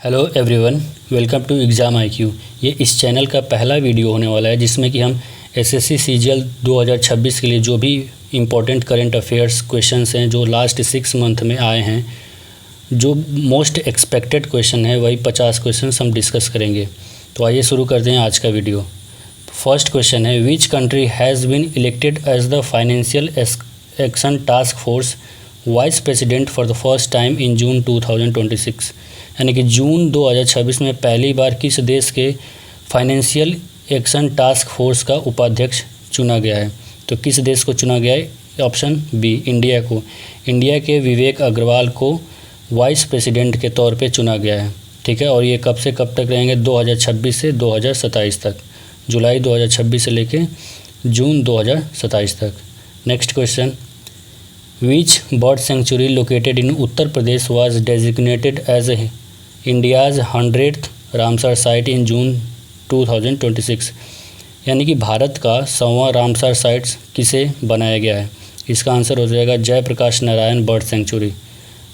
Hello everyone, welcome to exam IQ। ये इस channel का पहला वीडियो होने वाला है जिसमें कि हम SSC CGL 2026 के लिए जो भी इम्पोर्टेंट करंट अफेयर्स क्वेश्चंस हैं जो लास्ट 6 मंथ में आए हैं, जो मोस्ट एक्सपेक्टेड क्वेश्चन है वही 50 क्वेश्चंस हम डिस्कस करेंगे। तो आइए शुरू करते हैं आज का वीडियो। फर्स्ट क्वेश्चन है, which country has been elected as the financial action task force vice president for the first time in June 2026। यानी कि जून 2026 में पहली बार किस देश के फाइनेंशियल एक्शन टास्क फोर्स का उपाध्यक्ष चुना गया है। तो किस देश को चुना गया है? ऑप्शन बी, इंडिया को। इंडिया के विवेक अग्रवाल को वाइस प्रेसिडेंट के तौर पे चुना गया है। ठीक है, और ये कब से कब तक रहेंगे? 2026 से 2027 तक, जुलाई 2026 से लेके जून 2027 तक। Next question, which bird sanctuary located in Uttar Pradesh was designated as India's 100th Ramsar site in June 2026। यानी कि भारत का 100वां रामसर साइट्स किसे बनाया गया है? इसका आंसर हो जाएगा जयप्रकाश नारायण बर्ड सेंचुरी।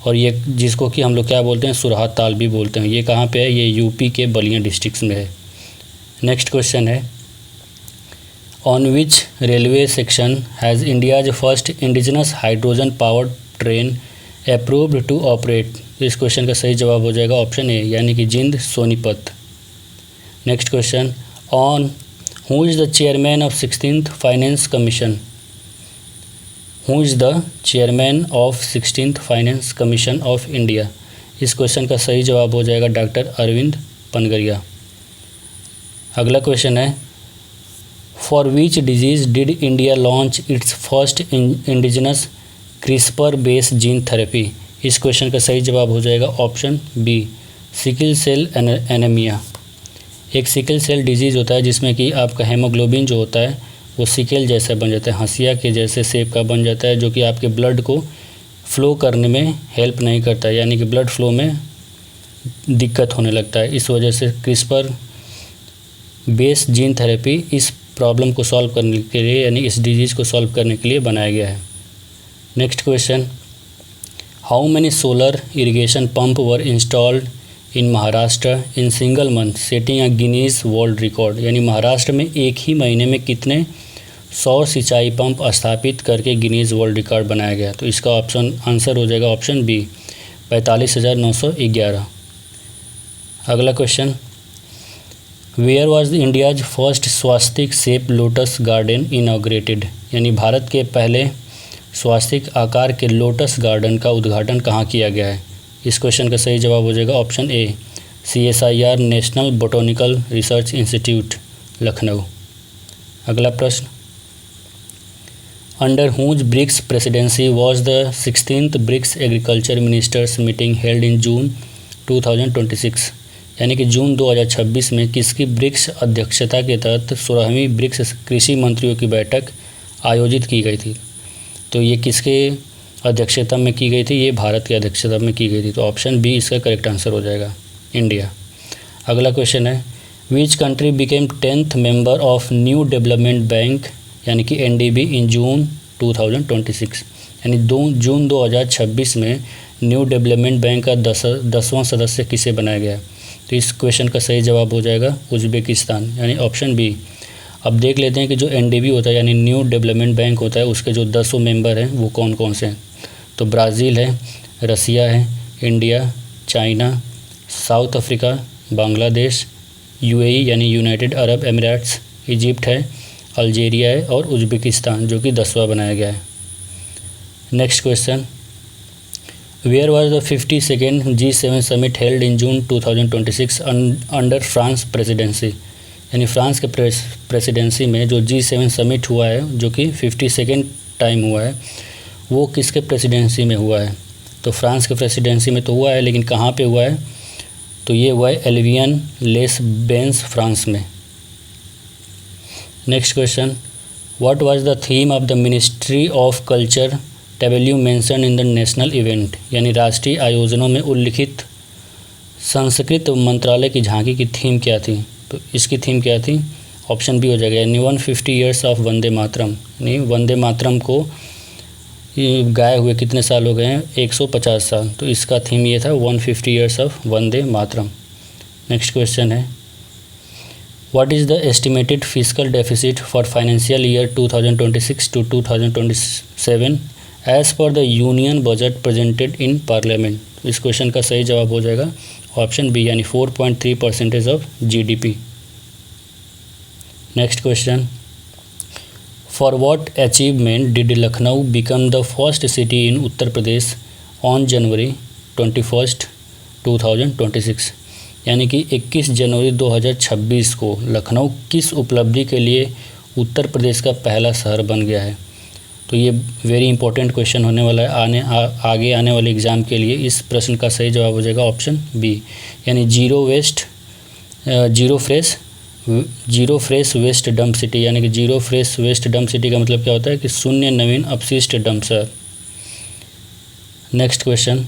और ये जिसको कि हम लोग क्या बोलते हैं, सुरहात ताल भी बोलते हैं। ये कहाँ पे है? ये यूपी के बलिया डिस्ट्रिक्ट में है। नेक्स्ट क्वेश्चन है, on which railway section has India's first indigenous hydrogen powered train approved to operate? इस क्वेश्चन का सही जवाब हो जाएगा ऑप्शन ए, यानी कि जिंद Sonipat. Next question, on who is the chairman of 16th finance commission? Who is the chairman of 16th finance commission of India? इस question का सही जवाब हो जाएगा डॉक्टर अरविंद पनगरिया। अगला क्वेश्चन है, for which disease did India launch its first indigenous CRISPR based gene therapy? इस question का सही जवाब हो जाएगा option B, sickle cell anaemia. एक सिकल सेल डिजीज़ होता है जिसमें कि आपका हेमोग्लोबिन जो होता है वो सिकल जैसा बन जाता है, हंसिया के जैसे शेप का बन जाता है, जो कि आपके ब्लड को फ्लो करने में हेल्प नहीं करता है, यानी कि ब्लड फ्लो में दिक्कत होने लगता है। इस वजह से क्रिस्पर बेस्ड जीन थेरेपी इस प्रॉब्लम को सॉल्व करने के लिए, यानी इस डिजीज़ को सॉल्व करने के लिए बनाया गया है। Next question, how many solar irrigation pump were installed in Maharashtra in single month setting a Guinness world record? यानी महाराष्ट्र में एक ही महीने में कितने सौर सिंचाई पंप स्थापित करके गिनीज वर्ल्ड रिकॉर्ड बनाया गया? तो इसका ऑप्शन आंसर हो जाएगा ऑप्शन बी, 45,911। अगला question, where was India's first swastik shape lotus garden inaugurated? यानी भारत के पहले स्वास्तिक आकार के लोटस गार्डन का उद्घाटन कहाँ किया गया है? इस क्वेश्चन का सही जवाब हो जाएगा option A, CSIR national botanical research institute, Lucknow. अगला प्रश्न, under whose BRICS presidency was the 16th BRICS agriculture ministers meeting held in June 2026? यानी कि जून 2026 में किसकी ब्रिक्स अध्यक्षता के तहत 16वीं ब्रिक्स कृषि मंत्रियों की बैठक आयोजित की गई थी? तो ये किसके अध्यक्षता में की गई थी? ये भारत की अध्यक्षता में की गई थी। तो ऑप्शन बी इसका करेक्ट आंसर हो जाएगा, इंडिया। अगला क्वेश्चन है, which country became 10th member of new development bank यानी कि NDB इन जून 2026? यानी जून 2026 में न्यू डेवलपमेंट बैंक का 10वां सदस्य किसे बनाया गया? तो इस क्वेश्चन का सही जवाब हो जाएगा उज़्बेकिस्तान, यानी ऑप्शन बी। अब देख लेते हैं कि जो NDB होता है यानी न्यू डेवलपमेंट बैंक होता है, उसके जो 10 मेंबर हैं वो कौन कौन से हैं? तो ब्राज़ील है, रसिया है, India, China, South Africa, Bangladesh, UAE यानी यूनाइटेड अरब एमिरेट्स, इजिप्ट है, अल्जीरिया है और उज़्बेकिस्तान जो कि 10वां बनाया गया है। Next question, where was the 52nd G7 summit held in June 2026 under France presidency? यानी फ्रांस के प्रेसिडेंसी में जो G7 समिट हुआ है, जो कि 52nd टाइम हुआ है, वो किसके प्रेसिडेंसी में हुआ है? तो फ्रांस के प्रेसिडेंसी में तो हुआ है, लेकिन कहाँ पे हुआ है? तो ये हुआ है एल्वियन लेस बेंस, फ्रांस में। Next question, what was the theme of the ministry of culture W mention in the national event? यानी राष्ट्रीय आयोजनों में उल्लिखित संस्कृत मंत्रालय की झांकी की थीम क्या थी? तो इसकी थीम क्या थी? ऑप्शन बी हो जाएगा, यानी 150 ईयर्स ऑफ वंदे मातरम। यानी वंदे मातरम को गाए हुए कितने साल हो गए हैं? 150 साल। तो इसका थीम ये था 150 years of Vande Mataram. Next question है what is the estimated physical deficit for financial year 2026 to 2027 as per the union budget presented in parliament. इस क्वेश्चन का सही जवाब हो जाएगा ऑप्शन बी यानी 4.3% of GDP। Next question for what achievement did Lucknow become the first city in Uttar Pradesh on January 21, 2026। यानी कि 21 जनवरी 2026 को लखनऊ किस उपलब्धि के लिए उत्तर प्रदेश का पहला शहर बन गया है। तो ये वेरी इंपॉर्टेंट क्वेश्चन होने वाला है आगे आने वाले एग्ज़ाम के लिए। इस प्रश्न का सही जवाब हो जाएगा ऑप्शन बी यानी zero fresh waste dump city. यानी कि zero fresh waste dump city का मतलब क्या होता है कि शून्य नवीन अपशिष्ट डंप शहर। Next question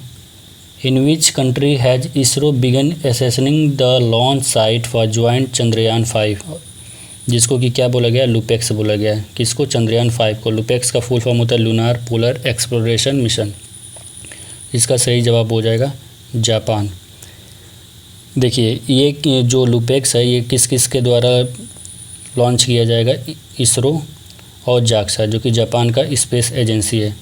in which country has ISRO began assessing the launch site for joint Chandrayaan 5, जिसको कि क्या बोला गया, लुपेक्स बोला गया है। किसको, चंद्रयान 5 को। लुपेक्स का फुल फॉर्म होता है लूनार पोलर एक्सप्लोरेशन मिशन। इसका सही जवाब हो जाएगा जापान। देखिए ये जो लुपेक्स है ये किस किस के द्वारा लॉन्च किया जाएगा, इसरो और जाक्सा जो कि जापान का स्पेस एजेंसी है।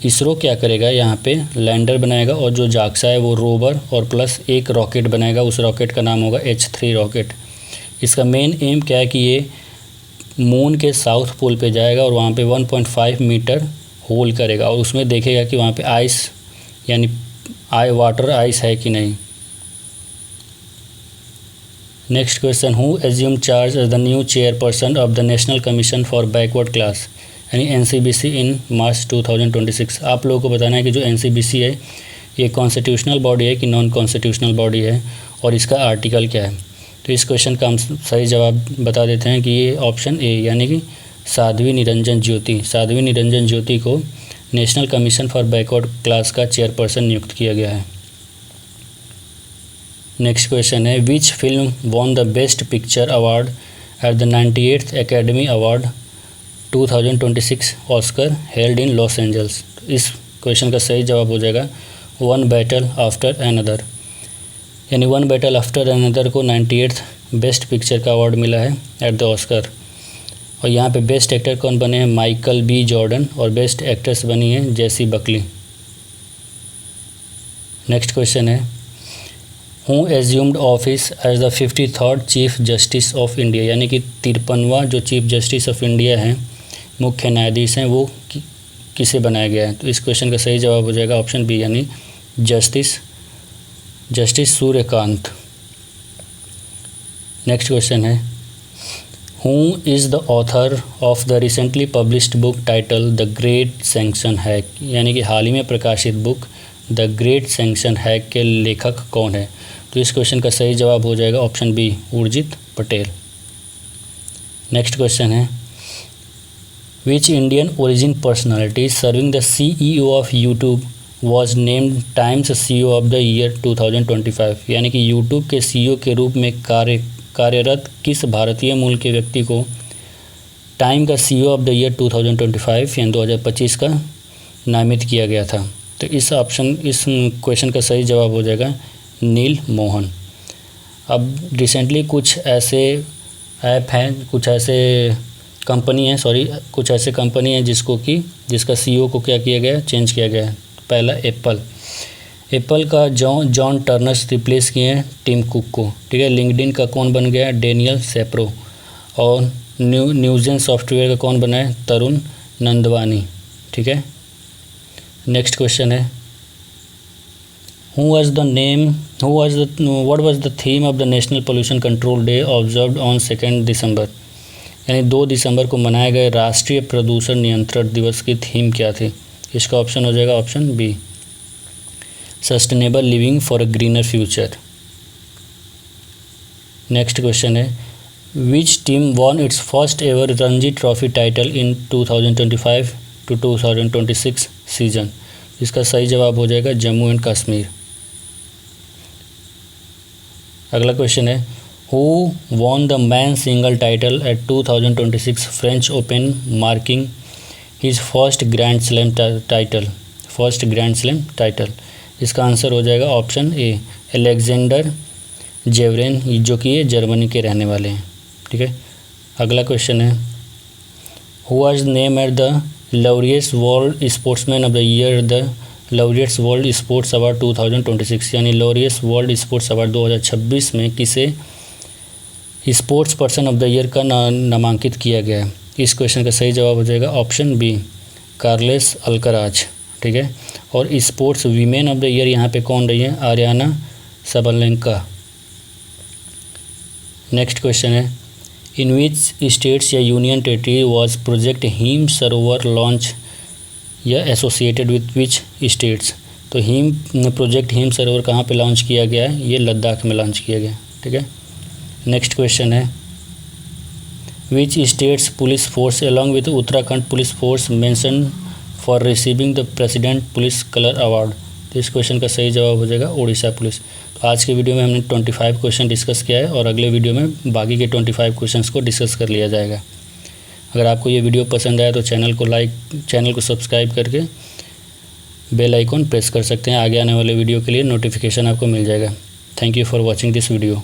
इसरो क्या करेगा, यहाँ पे लैंडर बनाएगा और जो जाक्सा है वो रोवर और प्लस एक रॉकेट बनाएगा। उस रॉकेट का नाम होगा H3 रॉकेट। इसका मेन एम क्या है कि ये मून के साउथ पोल पे जाएगा और वहाँ पे 1.5 मीटर होल करेगा और उसमें देखेगा कि वहाँ पे आइस यानी वाटर आइस है कि नहीं। Next question who assume charge as the new chairperson of the National Commission for Backward Class यानी NCBC इन मार्च 2026। आप लोगों को बताना है कि जो NCBC है ये कॉन्स्टिट्यूशनल बॉडी है कि नॉन कॉन्स्टिट्यूशनल बॉडी है और इसका आर्टिकल क्या है। तो इस क्वेश्चन का हम सही जवाब बता देते हैं कि ये ऑप्शन ए यानी कि साध्वी निरंजन ज्योति को national Commission for Backward class का चेयरपर्सन नियुक्त किया गया है। नेक्स्ट क्वेश्चन है which film won the best picture award at the 98th academy award 2026 Oscar held in Los Angeles. इस क्वेश्चन का सही जवाब हो जाएगा वन बैटल आफ्टर अनदर। यानी वन बैटल आफ्टर अनदर को 98th बेस्ट पिक्चर का अवार्ड मिला है एट द ऑस्कर। और यहाँ पे बेस्ट एक्टर कौन बने हैं, माइकल बी जॉर्डन, और बेस्ट एक्ट्रेस बनी है जेसी बकली। नेक्स्ट क्वेश्चन है who assumed office as the 53rd chief justice of India. यानी कि 53वां जो चीफ जस्टिस ऑफ इंडिया हैं, मुख्य न्यायाधीश हैं, वो किसे बनाया गया है। तो इस क्वेश्चन का सही जवाब हो जाएगा ऑप्शन बी यानी जस्टिस सूर्यकांत। नेक्स्ट क्वेश्चन है who is the author of the recently published book title the great sanction hack. यानी कि हाल ही में प्रकाशित book the great sanction hack के लेखक कौन है। तो इस क्वेश्चन का सही जवाब हो जाएगा option B Urjit Patel. Next question है which Indian origin personality serving the CEO of YouTube was named Times CEO of the year 2025। यानी कि यूट्यूब के CEO के रूप में कार्यरत किस भारतीय मूल के व्यक्ति को टाइम का CEO ऑफ द ईयर 2025 यानी 2025 का नामित किया गया था। तो इस क्वेश्चन का सही जवाब हो जाएगा नील मोहन। अब रिसेंटली कुछ ऐसे ऐप हैं, कुछ ऐसे कंपनी हैं जिसका CEO को क्या किया गया, चेंज किया गया है। पहला एप्पल का जॉन टर्नर्स रिप्लेस किए हैं टिम कुक को, ठीक है। लिंक्डइन का कौन बन गया, डेनियल सेप्रो। और न्यूजेन सॉफ्टवेयर का कौन बना है, तरुण नंदवानी, ठीक है। नेक्स्ट क्वेश्चन है what was the theme of the national pollution control day observed on 2 दिसंबर। यानी 2 दिसंबर को मनाए गए राष्ट्रीय प्रदूषण नियंत्रण दिवस की थीम क्या थी। इसका ऑप्शन हो जाएगा option B sustainable living for a greener future. Next question है which team won its first ever Ranji trophy title in 2025 to 2026 season. इसका सही जवाब हो जाएगा जम्मू एंड कश्मीर। अगला क्वेश्चन है who won the man single title at 2026 French open marking his first grand slam title. इसका answer हो जाएगा ऑप्शन ए अलेक्जेंडर जेवरेन, जो कि ये जर्मनी के रहने वाले हैं। ठीक है, अगला क्वेश्चन है, who was name at the Laureus world sportsman of the year the Laureus world sports award 2026, यानी लॉरियस वर्ल्ड स्पोर्ट्स अवार्ड 2026 में किसे sports person of the year का नामांकित किया गया है। इस क्वेश्चन का सही जवाब हो जाएगा ऑप्शन बी, कार्लेस अल्कराज। ठीक है, और sports women of the year यहाँ पे कौन रही है, आर्याना सबलेंका। नेक्स्ट क्वेश्चन है, इन विच स्टेट्स या union territory was project him Sarovar launch या एसोसिएटेड विथ विच स्टेट्स। तो प्रोजेक्ट हिम सरोवर कहाँ पे लॉन्च किया गया है, ये लद्दाख में लॉन्च किया गया। ठीक है, नेक्स्ट क्वेश्चन है, which states police force along with Uttarakhand police force mention for receiving the president police colour award. तो इस क्वेश्चन का सही जवाब हो जाएगा उड़ीसा पुलिस। तो आज के वीडियो में हमने 25 क्वेश्चन डिस्कस किया है और अगले वीडियो में बाकी के 25 क्वेश्चंस को डिस्कस कर लिया जाएगा। अगर आपको ये वीडियो पसंद आया तो चैनल को सब्सक्राइब करके बेल आइकॉन प्रेस कर सकते हैं। आगे आने वाले वीडियो के लिए नोटिफिकेशन आपको मिल जाएगा। Thank you for watching this video.